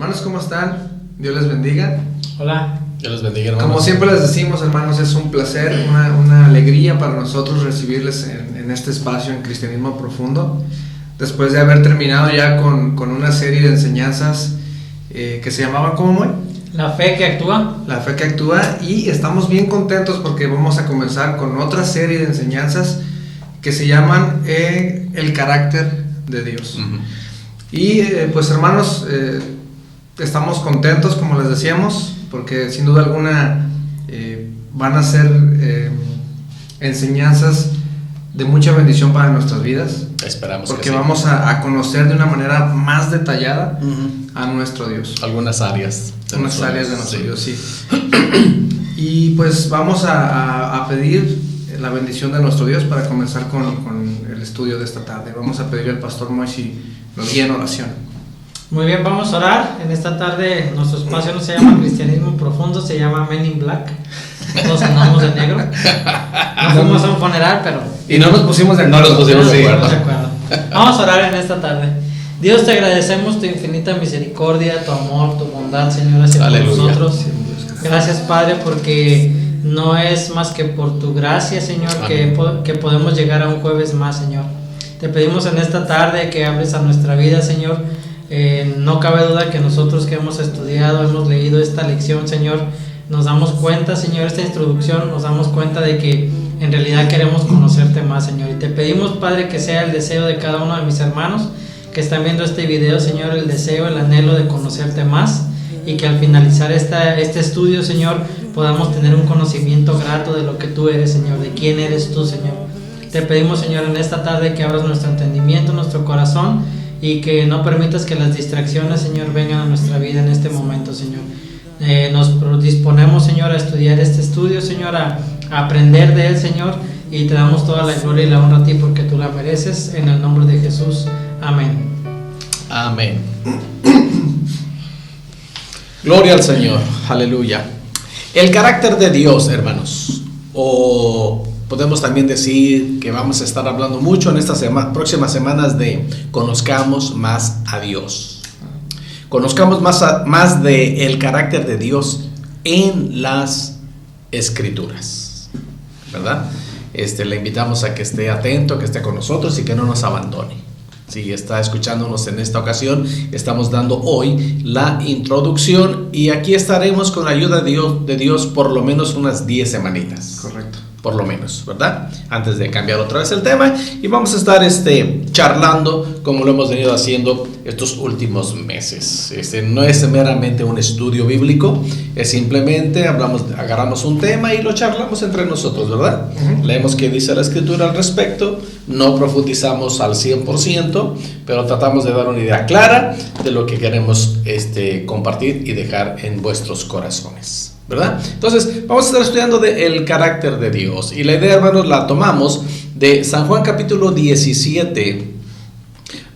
Hermanos, ¿cómo están? Dios les bendiga. Hola. Dios les bendiga, hermanos. Como siempre les decimos, hermanos, es un placer, una alegría para nosotros recibirles en este espacio en Cristianismo Profundo. Después de haber terminado ya con una serie de enseñanzas que se llamaban, ¿cómo, Moy? La fe que actúa. La fe que actúa, y estamos bien contentos porque vamos a comenzar con otra serie de enseñanzas que se llaman el carácter de Dios. Uh-huh. Y pues hermanos, estamos contentos, como les decíamos, porque sin duda alguna van a ser enseñanzas de mucha bendición para nuestras vidas. Esperamos porque que sí. Vamos a conocer de una manera más detallada a nuestro Dios. Algunas áreas de nuestro Dios, sí. Y pues vamos a pedir la bendición de nuestro Dios para comenzar con el estudio de esta tarde. Vamos a pedirle al pastor Moy si nos guía en oración. Muy bien, vamos a orar. En esta tarde nuestro espacio no se llama Cristianismo Profundo, se llama Men in Black. Todos andamos de negro. No fuimos a un funeral, pero... Y no nos pusimos de acuerdo. Vamos a orar en esta tarde. Dios, te agradecemos tu infinita misericordia, tu amor, tu bondad, Señor, hacia nosotros. Gracias, Padre, porque no es más que por tu gracia, Señor, que podemos llegar a un jueves más, Señor. Te pedimos en esta tarde que hables a nuestra vida, Señor. No cabe duda que nosotros que hemos estudiado, hemos leído esta lección, Señor, nos damos cuenta, Señor, esta introducción, nos damos cuenta de que en realidad queremos conocerte más, Señor. Y te pedimos, Padre, que sea el deseo de cada uno de mis hermanos que están viendo este video, Señor, el deseo, el anhelo de conocerte más, y que al finalizar este estudio, Señor, podamos tener un conocimiento grato de lo que tú eres, Señor, de quién eres tú, Señor. Te pedimos, Señor, en esta tarde que abras nuestro entendimiento, nuestro corazón, y que no permitas que las distracciones, Señor, vengan a nuestra vida en este momento, Señor. Nos disponemos, Señor, a estudiar este estudio, Señor, a aprender de él, Señor, y te damos toda la gloria y la honra a ti porque tú la mereces, en el nombre de Jesús. Amén. Amén. Gloria al Señor. Aleluya. El carácter de Dios, hermanos, o podemos también decir que vamos a estar hablando mucho en estas próximas semanas de conozcamos más a Dios. Conozcamos más de el carácter de Dios en las Escrituras, ¿verdad? Le invitamos a que esté atento, que esté con nosotros y que no nos abandone. Si está escuchándonos en esta ocasión, estamos dando hoy la introducción y aquí estaremos con la ayuda de Dios por lo menos unas 10 semanitas. Correcto. Por lo menos, ¿verdad? Antes de cambiar otra vez el tema, y vamos a estar charlando como lo hemos venido haciendo estos últimos meses. No es meramente un estudio bíblico, es simplemente agarramos un tema y lo charlamos entre nosotros, ¿verdad? Uh-huh. Leemos qué dice la Escritura al respecto, no profundizamos al 100%, pero tratamos de dar una idea clara de lo que queremos compartir y dejar en vuestros corazones, ¿verdad? Entonces vamos a estar estudiando el carácter de Dios, y la idea, hermanos, la tomamos de San Juan capítulo 17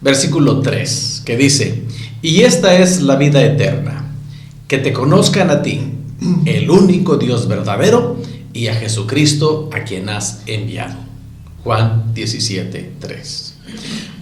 versículo 3, que dice: y esta es la vida eterna, que te conozcan a ti, el único Dios verdadero, y a Jesucristo a quien has enviado. Juan 17, 3.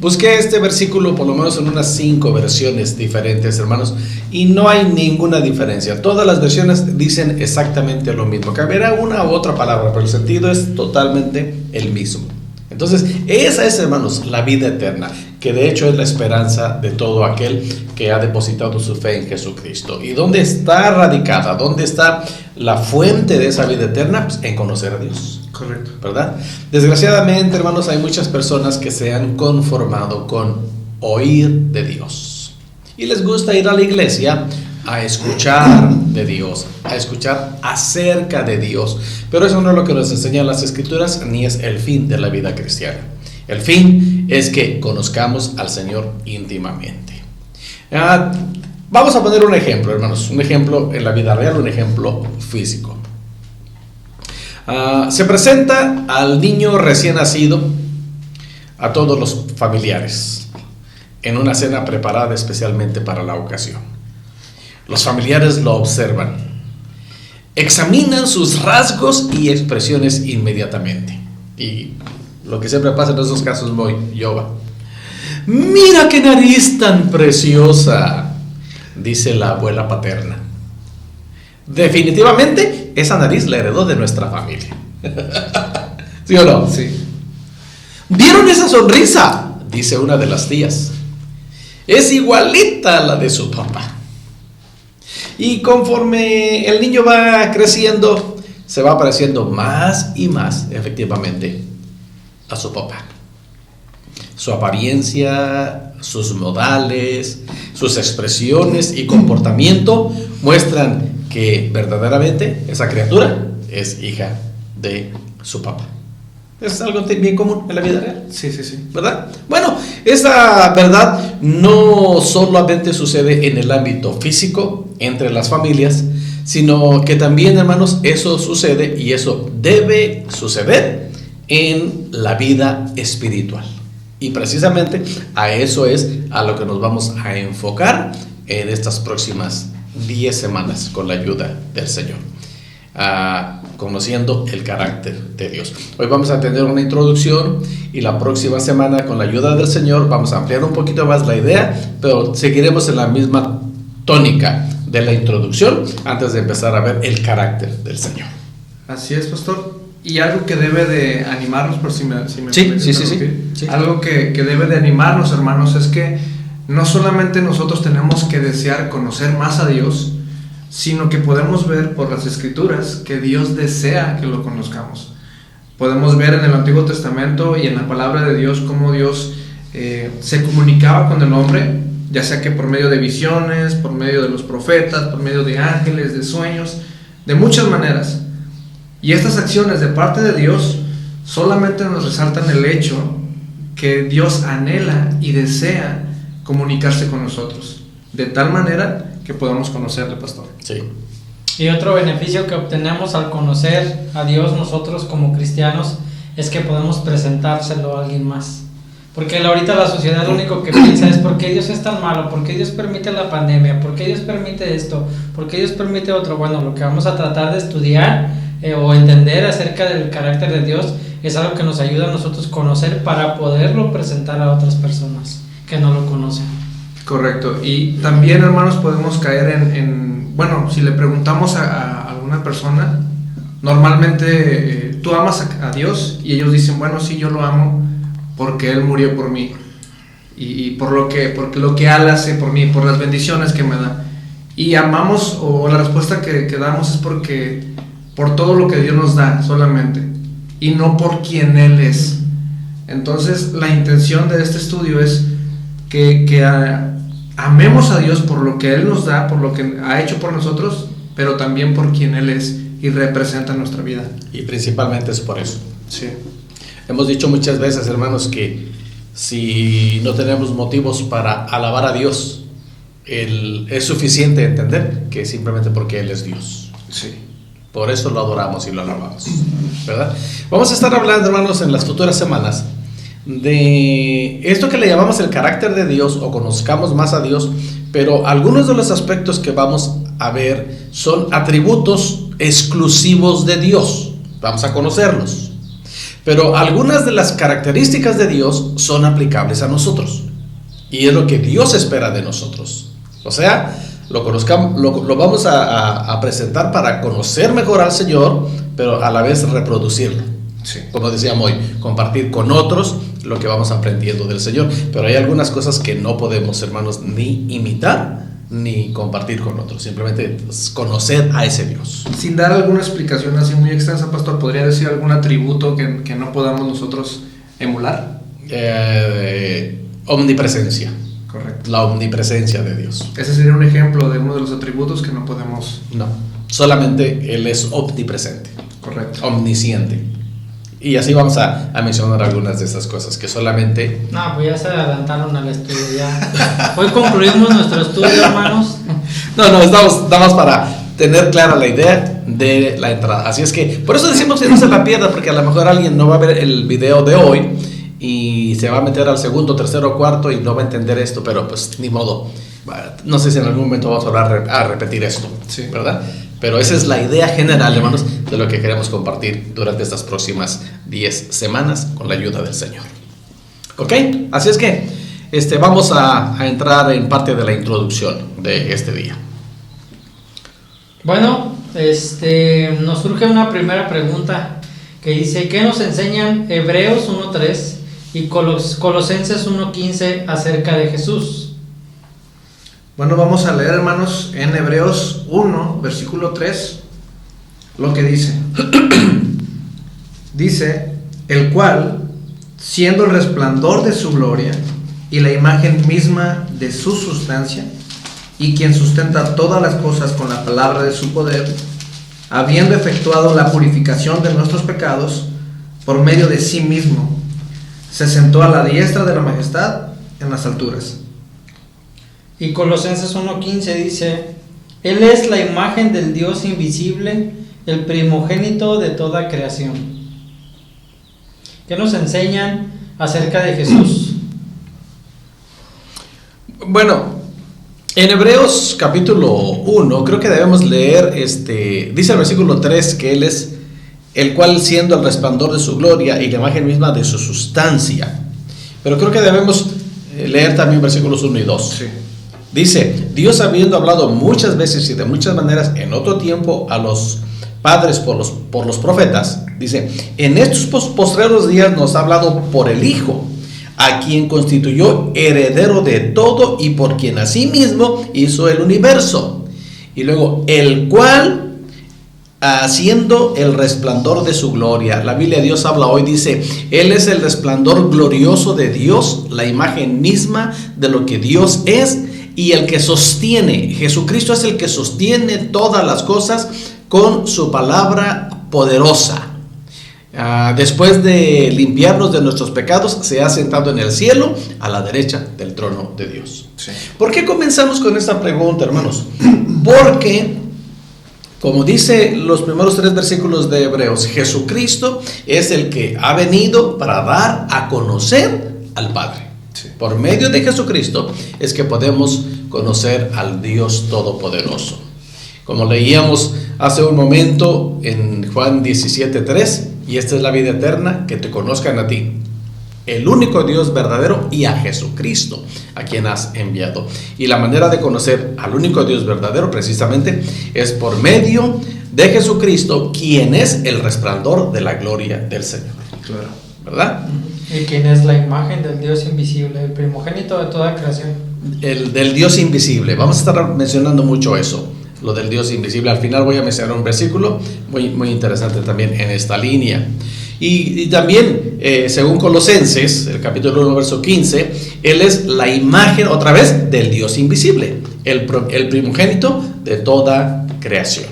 Busqué este versículo por lo menos en unas 5 versiones diferentes, hermanos, y no hay ninguna diferencia. Todas las versiones dicen exactamente lo mismo. Cambiará una u otra palabra, pero el sentido es totalmente el mismo. Entonces, esa es, hermanos, la vida eterna, que de hecho es la esperanza de todo aquel que ha depositado su fe en Jesucristo. ¿Y dónde está radicada? ¿Dónde está la fuente de esa vida eterna? Pues en conocer a Dios. Correcto. ¿Verdad? Desgraciadamente, hermanos, hay muchas personas que se han conformado con oír de Dios. Y les gusta ir a la iglesia a escuchar de Dios, a escuchar acerca de Dios. Pero eso no es lo que nos enseñan las Escrituras, ni es el fin de la vida cristiana. El fin es que conozcamos al Señor íntimamente. Vamos a poner un ejemplo, hermanos, un ejemplo en la vida real, un ejemplo físico. Se presenta al niño recién nacido a todos los familiares en una cena preparada especialmente para la ocasión. Los familiares lo observan, examinan sus rasgos y expresiones inmediatamente. Y lo que siempre pasa en esos casos, mira qué nariz tan preciosa. dice la abuela paterna. Definitivamente esa nariz la heredó de nuestra familia. ¿Sí o no? Sí. ¿Vieron esa sonrisa? Dice una de las tías. Es igualita a la de su papá. Y conforme el niño va creciendo, se va pareciendo más y más, efectivamente, a su papá. Su apariencia, sus modales, sus expresiones y comportamiento muestran que verdaderamente esa criatura es hija de su papá. Es algo bien común en la vida real. Sí, sí, sí. ¿Verdad? Bueno, esa verdad no solamente sucede en el ámbito físico, entre las familias, sino que también, hermanos, eso sucede y eso debe suceder en la vida espiritual. Y precisamente a eso es a lo que nos vamos a enfocar en estas próximas 10 semanas con la ayuda del Señor. Conociendo el carácter de Dios. Hoy vamos a tener una introducción y la próxima semana, con la ayuda del Señor, vamos a ampliar un poquito más la idea, pero seguiremos en la misma tónica de la introducción antes de empezar a ver el carácter del Señor. Así es, pastor. Y algo que debe de animarnos, por si me sí. Algo que debe de animarnos, hermanos, es que no solamente nosotros tenemos que desear conocer más a Dios, sino que podemos ver por las Escrituras que Dios desea que lo conozcamos. Podemos ver en el Antiguo Testamento y en la palabra de Dios cómo Dios se comunicaba con el hombre, ya sea que por medio de visiones, por medio de los profetas, por medio de ángeles, de sueños, de muchas maneras. Y estas acciones de parte de Dios solamente nos resaltan el hecho que Dios anhela y desea comunicarse con nosotros, de tal manera que podamos conocerle, pastor. Sí. Y otro beneficio que obtenemos al conocer a Dios nosotros como cristianos es que podemos presentárselo a alguien más. Porque ahorita la sociedad lo único que piensa es ¿por qué Dios es tan malo? ¿Por qué Dios permite la pandemia? ¿Por qué Dios permite esto? ¿Por qué Dios permite otro? Bueno, lo que vamos a tratar de estudiar o entender acerca del carácter de Dios es algo que nos ayuda a nosotros conocer para poderlo presentar a otras personas que no lo conocen. Correcto. Y también, hermanos, podemos caer bueno, si le preguntamos a alguna persona, normalmente tú amas a Dios, y ellos dicen, bueno, sí, yo lo amo porque Él murió por mí y porque lo que Él hace por mí, por las bendiciones que me da. Y amamos, o la respuesta que damos es por todo lo que Dios nos da solamente, y no por quien Él es. Entonces la intención de este estudio es que amemos a Dios por lo que Él nos da, por lo que ha hecho por nosotros, pero también por quien Él es y representa nuestra vida. Y principalmente es por eso. Sí. Hemos dicho muchas veces, hermanos, que si no tenemos motivos para alabar a Dios, es suficiente entender que simplemente porque Él es Dios. Sí. Por eso lo adoramos y lo alabamos, ¿verdad? Vamos a estar hablando, hermanos, en las futuras semanas de esto que le llamamos el carácter de Dios, o conozcamos más a Dios, pero algunos de los aspectos que vamos a ver son atributos exclusivos de Dios. Vamos a conocerlos, pero algunas de las características de Dios son aplicables a nosotros, y es lo que Dios espera de nosotros. O sea, lo vamos a presentar para conocer mejor al Señor, pero a la vez reproducirlo. Sí. Como decíamos hoy, compartir con otros lo que vamos aprendiendo del Señor. Pero hay algunas cosas que no podemos, hermanos, ni imitar ni compartir con otros. Simplemente conocer a ese Dios. Sin dar alguna explicación así muy extensa, pastor, ¿podría decir algún atributo que no podamos nosotros emular? Omnipresencia. Correcto. La omnipresencia de Dios. Ese sería un ejemplo de uno de los atributos que no podemos... No, solamente Él es omnipresente. Correcto. Omnisciente. Y así vamos a mencionar algunas de esas cosas que solamente... No, pues ya se adelantaron al estudio ya. Hoy concluimos nuestro estudio, hermanos. No, estamos nada más para tener clara la idea de la entrada. Así es que, por eso decimos que no se la pierda, porque a lo mejor alguien no va a ver el video de hoy y se va a meter al segundo, tercero, cuarto y no va a entender esto, pero pues ni modo. No sé si en algún momento vamos a repetir esto, sí, ¿verdad? Pero esa es la idea general, hermanos, de lo que queremos compartir durante estas próximas 10 semanas con la ayuda del Señor. ¿Ok? Así es que vamos a entrar en parte de la introducción de este día. Bueno, nos surge una primera pregunta que dice: ¿qué nos enseñan Hebreos 1:3 y Colosenses 1:15 acerca de Jesús? Bueno, vamos a leer, hermanos, en Hebreos 1, versículo 3, lo que dice. Dice: el cual, siendo el resplandor de su gloria y la imagen misma de su sustancia, y quien sustenta todas las cosas con la palabra de su poder, habiendo efectuado la purificación de nuestros pecados por medio de sí mismo, se sentó a la diestra de la majestad en las alturas. Y Colosenses 1:15 dice: Él es la imagen del Dios invisible, el primogénito de toda creación. ¿Qué nos enseñan acerca de Jesús? Bueno, en Hebreos capítulo 1, creo que debemos leer, dice el versículo 3 que Él es el cual, siendo el resplandor de su gloria y la imagen misma de su sustancia. Pero creo que debemos leer también versículos 1 y 2. Sí. Dice: Dios, habiendo hablado muchas veces y de muchas maneras en otro tiempo a los padres por los profetas, dice, en estos postreros días nos ha hablado por el Hijo, a quien constituyó heredero de todo y por quien asimismo hizo el universo. Y luego, el cual, haciendo el resplandor de su gloria. La Biblia de Dios habla hoy, dice: Él es el resplandor glorioso de Dios, la imagen misma de lo que Dios es, y el que sostiene. Jesucristo es el que sostiene todas las cosas con su palabra poderosa. Después de limpiarnos de nuestros pecados, se ha sentado en el cielo a la derecha del trono de Dios. Sí. ¿Por qué comenzamos con esta pregunta, hermanos? Porque, como dice los primeros 3 versículos de Hebreos, Jesucristo es el que ha venido para dar a conocer al Padre. Sí. Por medio de Jesucristo es que podemos conocer al Dios Todopoderoso. Como leíamos hace un momento en Juan 17:3, y esta es la vida eterna, que te conozcan a ti, el único Dios verdadero, y a Jesucristo, a quien has enviado. Y la manera de conocer al único Dios verdadero precisamente es por medio de Jesucristo, quien es el resplandor de la gloria del Señor. Claro. ¿Verdad? Y quien es la imagen del Dios invisible, el primogénito de toda creación. El del Dios invisible. Vamos a estar mencionando mucho eso, lo del Dios invisible. Al final voy a mencionar un versículo muy, muy interesante también en esta línea. Y también, según Colosenses, el capítulo 1, verso 15, Él es la imagen, otra vez, del Dios invisible, el primogénito de toda creación.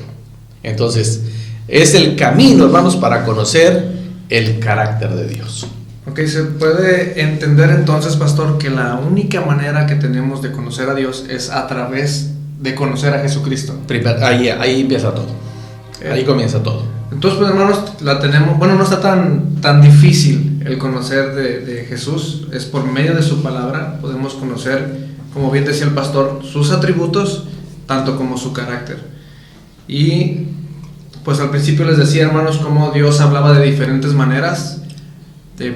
Entonces, es el camino, hermanos, para conocer el carácter de Dios. Ok, se puede entender entonces, pastor, que la única manera que tenemos de conocer a Dios es a través de conocer a Jesucristo. Ahí empieza todo. Ahí comienza todo. Entonces, pues, hermanos, la tenemos. Bueno, no está tan difícil el conocer de Jesús. Es por medio de su palabra podemos conocer, como bien decía el pastor, sus atributos, tanto como su carácter. Y pues al principio les decía, hermanos, cómo Dios hablaba de diferentes maneras,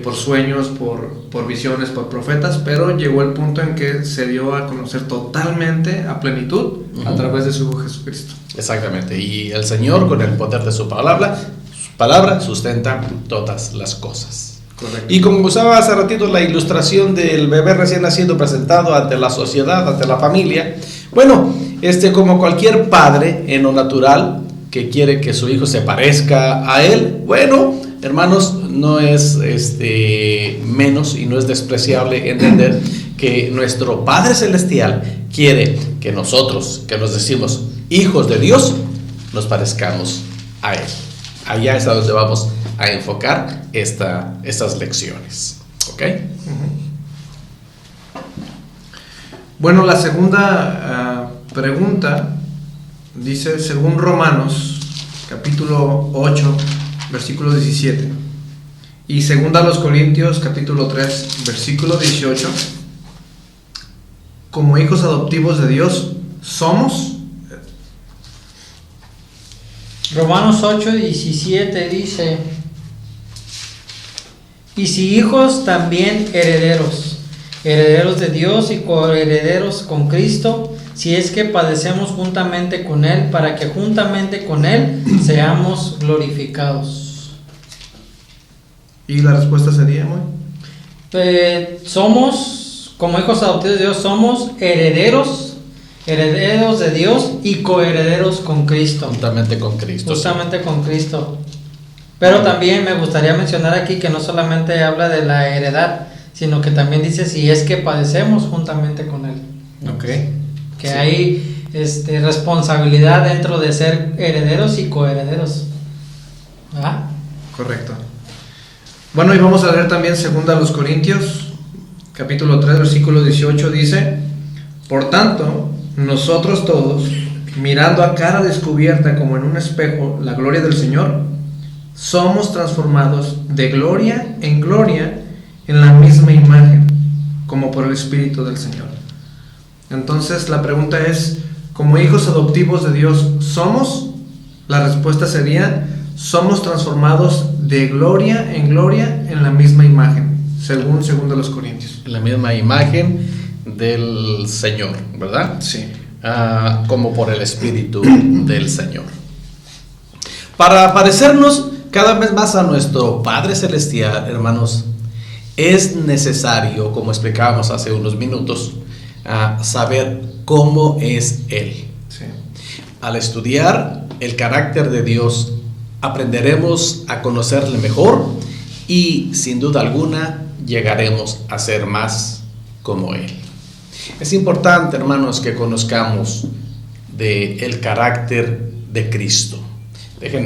por sueños, por visiones, por profetas, pero llegó el punto en que se dio a conocer totalmente, a plenitud, a través de su Hijo Jesucristo. Exactamente, y el Señor, con el poder de su palabra sustenta todas las cosas. Correcto. Y como usaba hace ratito la ilustración del bebé recién nacido presentado ante la sociedad, ante la familia, bueno, como cualquier padre en lo natural que quiere que su hijo se parezca a él, bueno, hermanos, no es menos y no es despreciable entender que nuestro Padre Celestial quiere que nosotros, que nos decimos hijos de Dios, nos parezcamos a Él. Allá es a donde vamos a enfocar estas lecciones. ¿Ok? Bueno, la segunda pregunta dice, según Romanos, capítulo 8, versículo 17, y segunda a los Corintios, capítulo 3, versículo 18, como hijos adoptivos de Dios, somos... Romanos 8:17 dice: y si hijos, también herederos, herederos de Dios y coherederos con Cristo, si es que padecemos juntamente con Él, para que juntamente con Él seamos glorificados. ¿Y la respuesta sería, muy? Somos, como hijos adoptivos de Dios, somos herederos de Dios y coherederos con Cristo. Juntamente con Cristo. Justamente sí. Con Cristo. Pero también me gustaría mencionar aquí que no solamente habla de la heredad, sino que también dice si es que padecemos juntamente con Él. Ok. Que sí. Hay responsabilidad dentro de ser herederos y coherederos. ¿Ah? Correcto. Bueno, y vamos a leer también 2 Corintios, capítulo 3, versículo 18, dice: por tanto, nosotros todos, mirando a cara descubierta como en un espejo la gloria del Señor, somos transformados de gloria en gloria en la misma imagen, como por el Espíritu del Señor. Entonces la pregunta es, ¿como hijos adoptivos de Dios somos? La respuesta sería, somos transformados de gloria en la misma imagen, según 2 Corintios. En la misma imagen del Señor, ¿verdad? Sí. Como por el Espíritu del Señor. Para parecernos cada vez más a nuestro Padre Celestial, hermanos, es necesario, como explicábamos hace unos minutos, saber cómo es Él. Sí. Al estudiar el carácter de Dios, aprenderemos a conocerle mejor y, sin duda alguna, llegaremos a ser más como Él. Es importante, hermanos, que conozcamos el carácter de Cristo.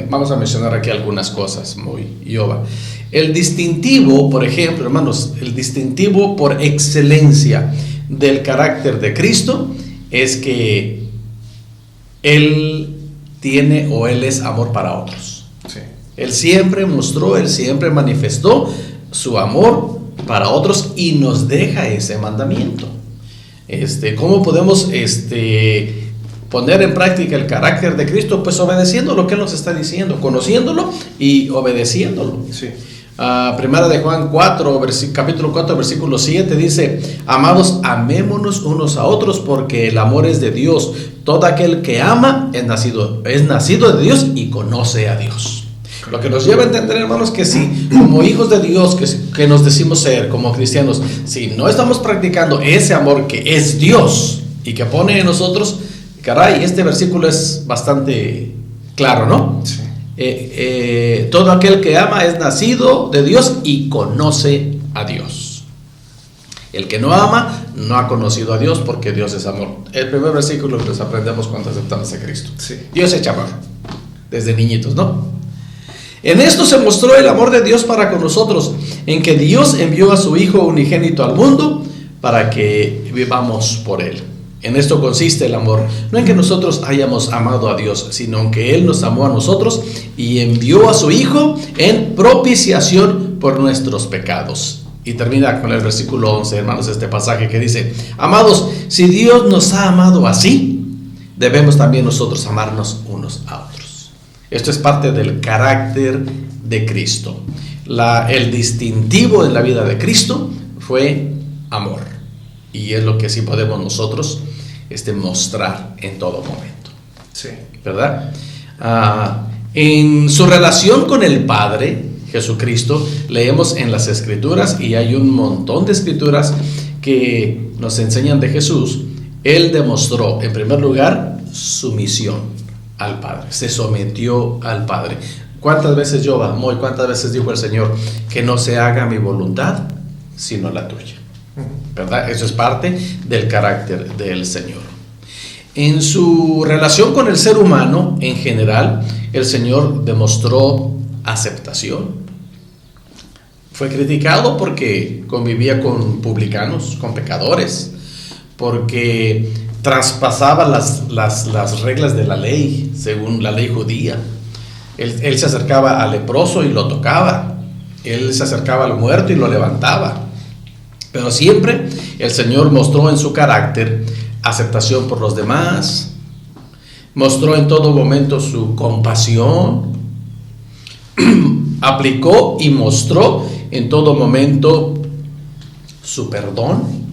Vamos a mencionar aquí algunas cosas muy Yoba. El distintivo, por ejemplo, hermanos, el distintivo por excelencia del carácter de Cristo es que Él tiene o Él es amor para otros. Sí. Él siempre mostró, Él siempre manifestó su amor para otros y nos deja ese mandamiento. ¿Cómo podemos poner en práctica el carácter de Cristo? Pues obedeciendo lo que Él nos está diciendo, conociéndolo y obedeciéndolo. Sí. Primera de Juan 4, capítulo 4, versículo 7 dice: amados, amémonos unos a otros, porque el amor es de Dios. Todo aquel que ama es nacido de Dios y conoce a Dios. Lo que nos lleva a entender, hermanos, que si como hijos de Dios que nos decimos ser, como cristianos, si no estamos practicando ese amor que es Dios y que pone en nosotros, caray, este versículo es bastante claro, ¿no? Sí. Todo aquel que ama es nacido de Dios y conoce a Dios. El que no ama no ha conocido a Dios, porque Dios es amor. El primer versículo que nos aprendemos cuando aceptamos a Cristo. Sí. Dios es amor, desde niñitos, ¿no? En esto se mostró el amor de Dios para con nosotros, en que Dios envió a su Hijo unigénito al mundo para que vivamos por Él. En esto consiste el amor, no en que nosotros hayamos amado a Dios, sino en que Él nos amó a nosotros y envió a su Hijo en propiciación por nuestros pecados. Y termina con el versículo 11, hermanos, este pasaje que dice: amados, si Dios nos ha amado así, debemos también nosotros amarnos unos a otros. Esto es parte del carácter de Cristo. El distintivo en la vida de Cristo fue amor. Y es lo que sí podemos nosotros mostrar en todo momento. Sí. ¿Verdad? En su relación con el Padre, Jesucristo, leemos en las Escrituras, y hay un montón de escrituras que nos enseñan de Jesús. Él demostró, en primer lugar, sumisión al Padre, se sometió al Padre. ¿Cuántas veces cuántas veces dijo el Señor que no se haga mi voluntad sino la tuya? ¿Verdad? Eso es parte del carácter del Señor. En su relación con el ser humano en general, el Señor demostró aceptación. Fue criticado porque convivía con publicanos, con pecadores, porque traspasaba las reglas de la ley, según la ley judía. Él se acercaba al leproso y lo tocaba. Él se acercaba al muerto y lo levantaba. Pero siempre el Señor mostró en su carácter aceptación por los demás, mostró en todo momento su compasión, aplicó y mostró en todo momento su perdón.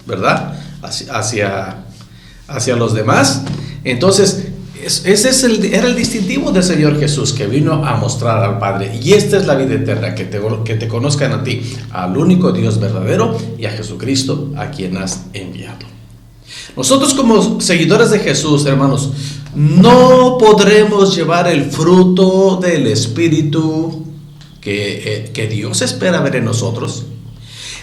¿verdad? Hacia los demás. Entonces, ese era el distintivo del Señor Jesús, que vino a mostrar al Padre. Y esta es la vida eterna, que te conozcan a ti, al único Dios verdadero, y a Jesucristo, a quien has enviado. Nosotros, como seguidores de Jesús, hermanos, no podremos llevar el fruto del Espíritu que Dios espera ver en nosotros,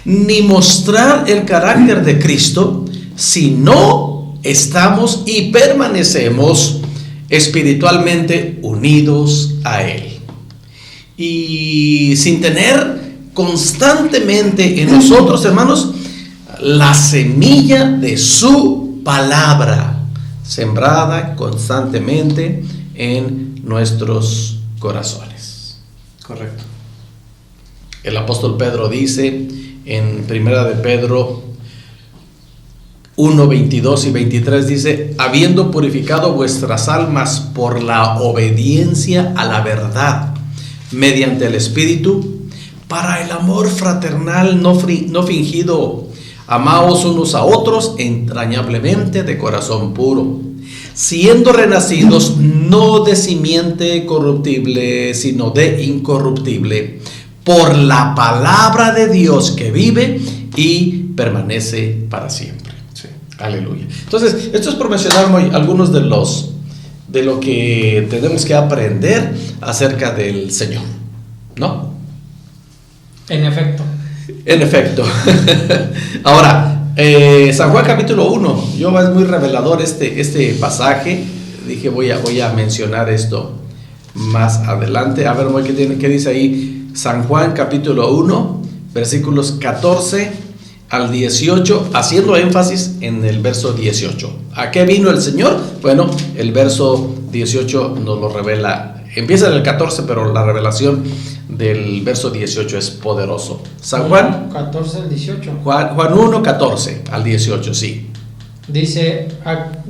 ni mostrar el carácter de Cristo, si no estamos y permanecemos espiritualmente unidos a Él, y sin tener constantemente en nosotros, hermanos, la semilla de su palabra sembrada constantemente en nuestros corazones. Correcto. El apóstol Pedro dice en Primera de Pedro 1, 22 y 23, dice: habiendo purificado vuestras almas por la obediencia a la verdad, mediante el Espíritu, para el amor fraternal no fingido, amaos unos a otros entrañablemente de corazón puro, siendo renacidos no de simiente corruptible, sino de incorruptible, por la palabra de Dios que vive y permanece para siempre. Sí. Aleluya. Entonces, esto es por mencionar algunos de lo que tenemos que aprender acerca del Señor, ¿no? En efecto. En efecto. Ahora, San Juan capítulo 1, es muy revelador este pasaje. Dije, voy a mencionar esto más adelante. A ver, ¿qué dice ahí? San Juan capítulo 1, versículos 14 al 18, haciendo énfasis en el verso 18. ¿A qué vino el Señor? Bueno, el verso 18 nos lo revela. Empieza en el 14, pero la revelación del verso 18 es poderoso. San Juan 14 al 18. Juan 1, 14 al 18, sí. Dice,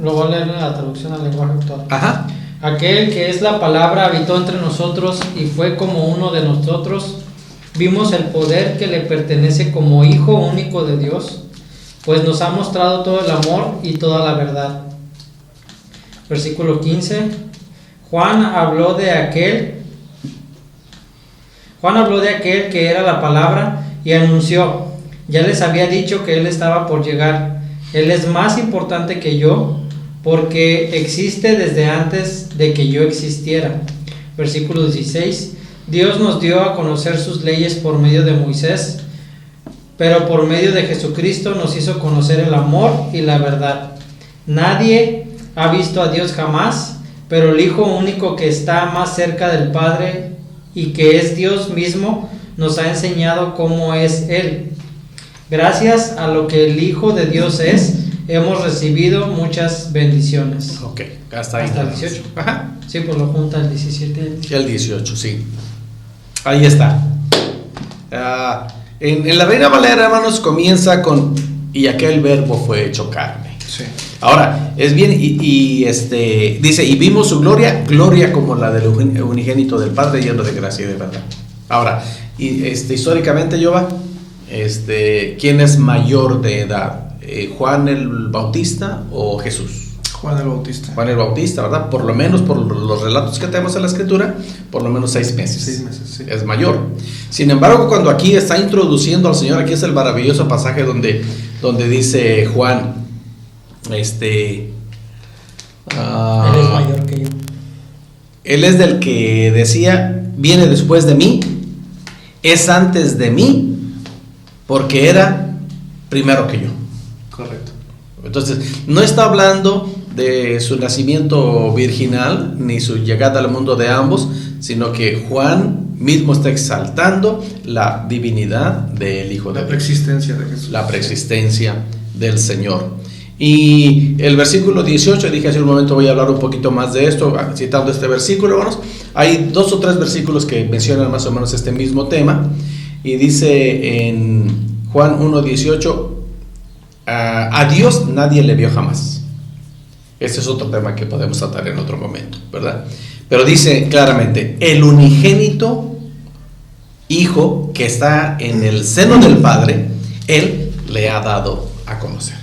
lo voy a leer en la traducción al lenguaje actual. Ajá. Aquel que es la palabra habitó entre nosotros y fue como uno de nosotros. Vimos el poder que le pertenece como Hijo único de Dios, pues nos ha mostrado todo el amor y toda la verdad. Versículo 15. Juan habló de aquel que era la palabra y anunció: ya les había dicho que Él estaba por llegar. Él es más importante que yo, porque existe desde antes de que yo existiera. Versículo 16. Dios nos dio a conocer sus leyes por medio de Moisés, pero por medio de Jesucristo nos hizo conocer el amor y la verdad. Nadie ha visto a Dios jamás, pero el Hijo único que está más cerca del Padre y que es Dios mismo nos ha enseñado cómo es Él. Gracias a lo que el Hijo de Dios es, hemos recibido muchas bendiciones. Ok, hasta ahí. Hasta el 18. Ajá. Sí, pues lo junta el 17 y el 18, sí. Ahí está. En la Reina Valera, hermanos, comienza con: y aquel verbo fue hecho carne. Sí. Ahora, es bien, dice: y vimos su gloria como la del unigénito del Padre, lleno de gracia y de verdad. Ahora, históricamente, Jehová, ¿quién es mayor de edad? ¿Juan el Bautista o Jesús? Juan el Bautista. Juan el Bautista, ¿verdad? Por lo menos, por los relatos que tenemos en la Escritura, por lo menos 6 meses. 6 meses, sí. Es mayor. Sin embargo, cuando aquí está introduciendo al Señor, aquí es el maravilloso pasaje donde dice Juan, Él es mayor que yo. Él es del que decía: viene después de mí, es antes de mí, porque era primero que yo. Correcto. Entonces, no está hablando de su nacimiento virginal ni su llegada al mundo de ambos, sino que Juan mismo está exaltando la divinidad del Hijo de Dios. La preexistencia de Jesús. La preexistencia del Señor. Y el versículo 18, dije hace un momento, voy a hablar un poquito más de esto, citando este versículo, hermanos. Hay 2 o 3 versículos que mencionan más o menos este mismo tema. Y dice en Juan 1:18, a Dios nadie le vio jamás. Este es otro tema que podemos tratar en otro momento, ¿verdad? Pero dice claramente: el unigénito Hijo que está en el seno del Padre, Él le ha dado a conocer,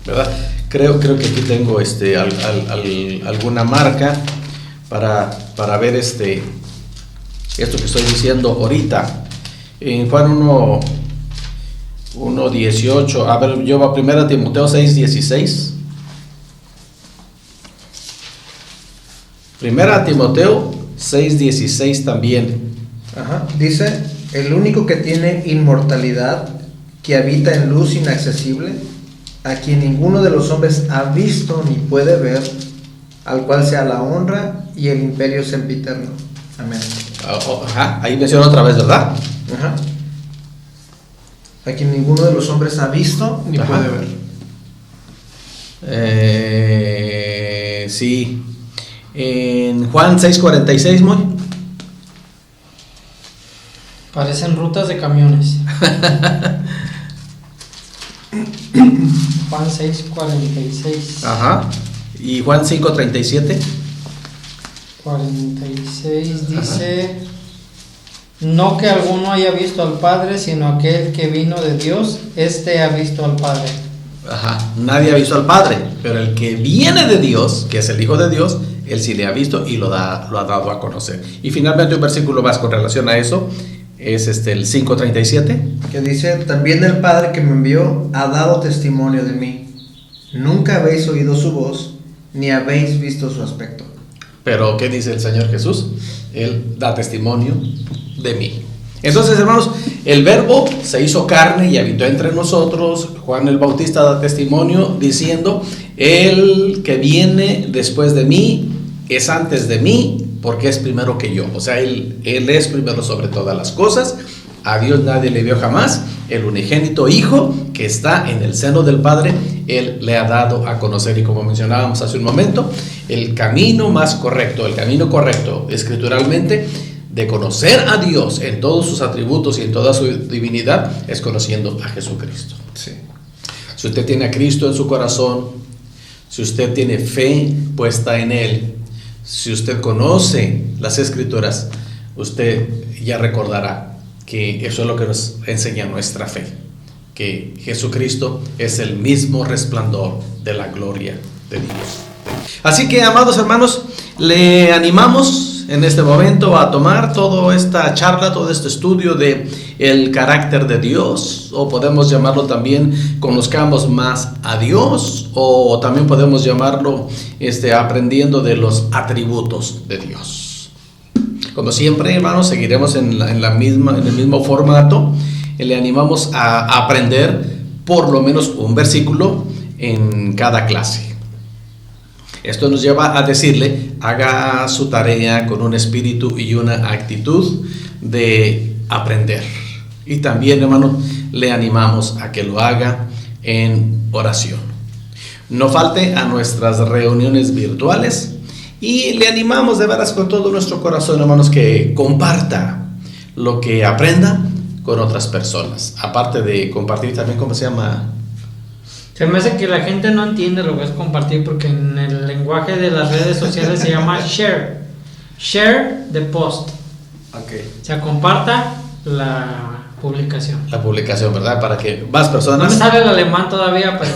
¿verdad? Creo que aquí tengo alguna marca para ver esto que estoy diciendo ahorita. En Juan 1:18, a ver, yo va 1 Timoteo 6:16. 1 Timoteo 6:16 también. Ajá. Dice, el único que tiene inmortalidad, que habita en luz inaccesible, a quien ninguno de los hombres ha visto ni puede ver, al cual sea la honra y el imperio sempiterno. Amén. Ajá, ahí menciona otra vez, ¿verdad? Ajá. A quien ninguno de los hombres ha visto ni puede ver. Sí. En Juan 6:46, muy. Parecen rutas de camiones. Juan 6:46. Ajá. Y Juan 5:37. 46 dice: no que alguno haya visto al Padre, sino aquel que vino de Dios, este ha visto al Padre. Ajá. Nadie ha visto al Padre, pero el que viene de Dios, que es el Hijo de Dios, él sí le ha visto y lo ha dado a conocer. Y finalmente un versículo más con relación a eso es el 5:37, que dice, también el Padre que me envió ha dado testimonio de mí. Nunca habéis oído su voz, ni habéis visto su aspecto. Pero ¿qué dice el Señor Jesús? Él da testimonio de mí. Entonces, hermanos, el Verbo se hizo carne y habitó entre nosotros. Juan el Bautista da testimonio diciendo, el que viene después de mí es antes de mí, porque es primero que yo. O sea, él es primero sobre todas las cosas. A Dios nadie le vio jamás. El unigénito Hijo que está en el seno del Padre, Él le ha dado a conocer. Y como mencionábamos hace un momento, el camino más correcto, el camino correcto escrituralmente de conocer a Dios en todos sus atributos y en toda su divinidad es conociendo a Jesucristo. Sí. Si usted tiene a Cristo en su corazón, si usted tiene fe puesta en Él, si usted conoce las Escrituras, usted ya recordará que eso es lo que nos enseña nuestra fe, que Jesucristo es el mismo resplandor de la gloria de Dios. Así que, amados hermanos, le animamos en este momento a tomar toda esta charla, todo este estudio de el carácter de Dios, o podemos llamarlo también conozcamos más a Dios, o también podemos llamarlo aprendiendo de los atributos de Dios. Como siempre, hermanos, seguiremos en el mismo formato. Le animamos a aprender por lo menos un versículo en cada clase. Esto nos lleva a decirle, haga su tarea con un espíritu y una actitud de aprender. Y también, hermano, le animamos a que lo haga en oración. No falte a nuestras reuniones virtuales. Y le animamos de veras con todo nuestro corazón, hermanos, que comparta lo que aprenda con otras personas. Aparte de compartir también, ¿cómo se llama? Se me hace que la gente no entiende lo que es compartir, porque en el lenguaje de las redes sociales se llama share. Share the post. Okay. O sea, comparta la publicación. La publicación, ¿verdad? Para que más personas... No me sale el alemán todavía, pero...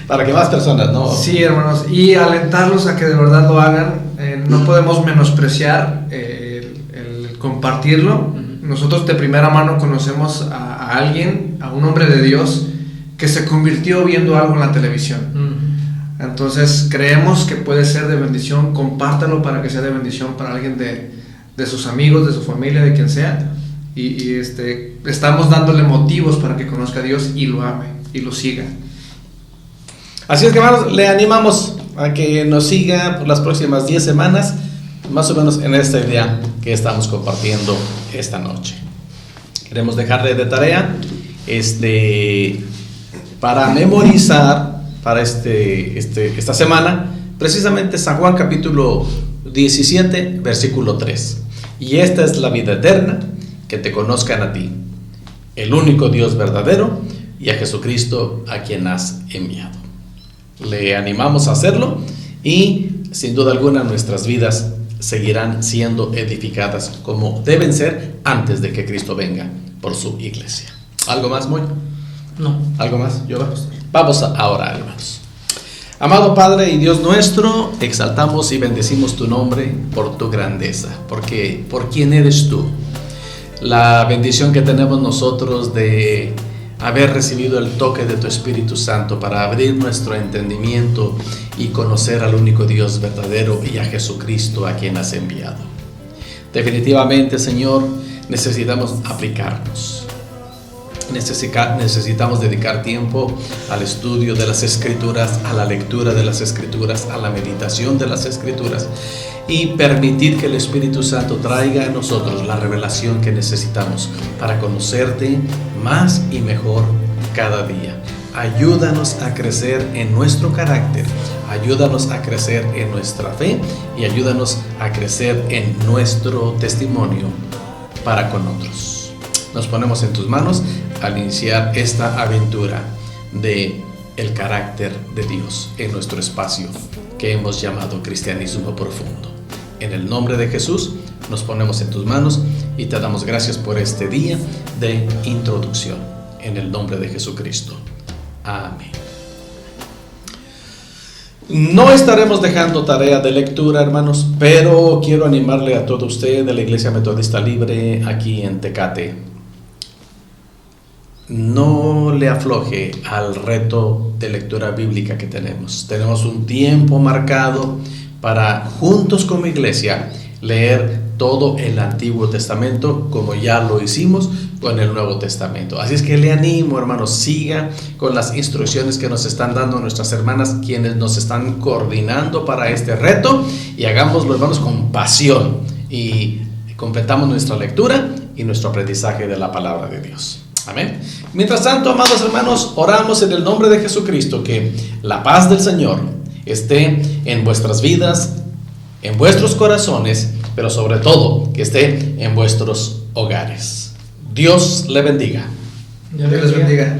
para que más personas, ¿no? Sí, hermanos, y alentarlos a que de verdad lo hagan. No podemos menospreciar el compartirlo. Nosotros de primera mano conocemos a alguien, a un hombre de Dios, que se convirtió viendo algo en la televisión. Entonces creemos que puede ser de bendición. Compártalo para que sea de bendición para alguien de sus amigos, de su familia, de quien sea. Y estamos dándole motivos para que conozca a Dios y lo ame y lo siga. Así es que, hermanos, le animamos a que nos siga por las próximas 10 semanas, más o menos en esta idea que estamos compartiendo esta noche. Queremos dejarle de tarea para memorizar para esta semana precisamente San Juan capítulo 17 versículo 3. Y esta es la vida eterna, que te conozcan a ti, el único Dios verdadero, y a Jesucristo a quien has enviado. Le animamos a hacerlo y sin duda alguna nuestras vidas seguirán siendo edificadas como deben ser antes de que Cristo venga por su iglesia. ¿Algo más, Moy? No. ¿Algo más? Yo vamos a orar, hermanos. Amado Padre y Dios nuestro, exaltamos y bendecimos tu nombre por tu grandeza, porque por quién eres tú. La bendición que tenemos nosotros de haber recibido el toque de tu Espíritu Santo para abrir nuestro entendimiento y conocer al único Dios verdadero y a Jesucristo a quien has enviado. Definitivamente, Señor, necesitamos aplicarnos. Necesitamos dedicar tiempo al estudio de las Escrituras, a la lectura de las Escrituras, a la meditación de las Escrituras y permitir que el Espíritu Santo traiga a nosotros la revelación que necesitamos para conocerte más y mejor cada día. Ayúdanos a crecer en nuestro carácter, ayúdanos a crecer en nuestra fe y ayúdanos a crecer en nuestro testimonio para con otros. Nos ponemos en tus manos al iniciar esta aventura de el carácter de Dios en nuestro espacio que hemos llamado Cristianismo Profundo. En el nombre de Jesús nos ponemos en tus manos y te damos gracias por este día de introducción. En el nombre de Jesucristo. Amén. No estaremos dejando tarea de lectura, hermanos, pero quiero animarle a todo usted de la Iglesia Metodista Libre aquí en Tecate. No le afloje al reto de lectura bíblica que tenemos. Tenemos un tiempo marcado para juntos como iglesia leer todo el Antiguo Testamento como ya lo hicimos con el Nuevo Testamento. Así es que le animo, hermanos, siga con las instrucciones que nos están dando nuestras hermanas, quienes nos están coordinando para este reto, y hagámoslo, hermanos, con pasión y completamos nuestra lectura y nuestro aprendizaje de la palabra de Dios. Amén. Mientras tanto, amados hermanos, oramos en el nombre de Jesucristo que la paz del Señor esté en vuestras vidas, en vuestros corazones, pero sobre todo que esté en vuestros hogares. Dios le bendiga. Dios les bendiga.